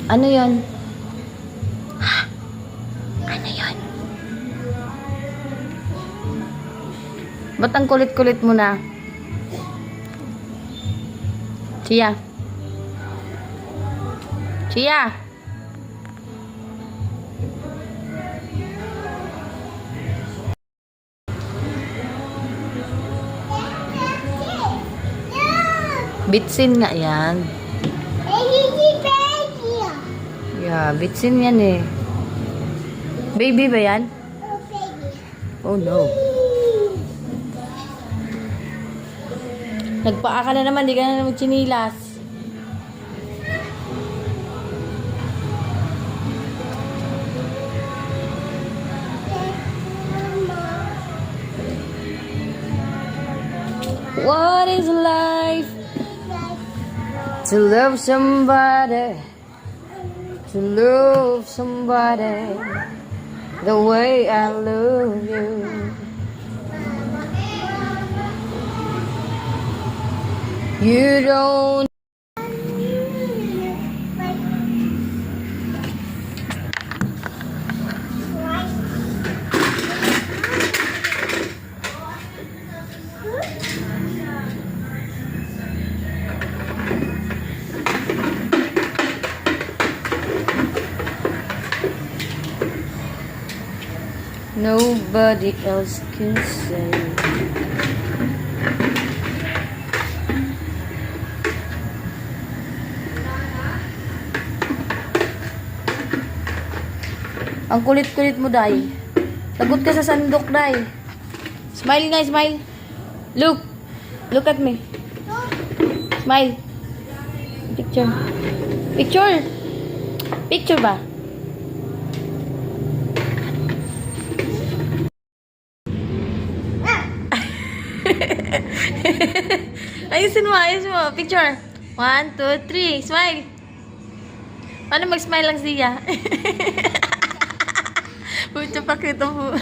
Ano yon? Ano yon? Ba't ang kulit-kulit mo na? Chia. Chia. Bitsin nga yan. Yeah, bitsin yan eh. Baby ba yan? Oh no. Nagpaa ka na naman, di ka na magchinilas. What is life? To love somebody, to love somebody the way I love you. You don't. Nobody else can say. Ang kulit-kulit mo, Day. Lagot ka sa sandok, Day. Smile nga, smile. Look. Look at me. Smile. Picture. Picture. Picture ba? Ayusin mo, ayusin mo. Picture. 1, 2, 3. Smile. Paano mag-smile lang siya? Pucha, pakita mo.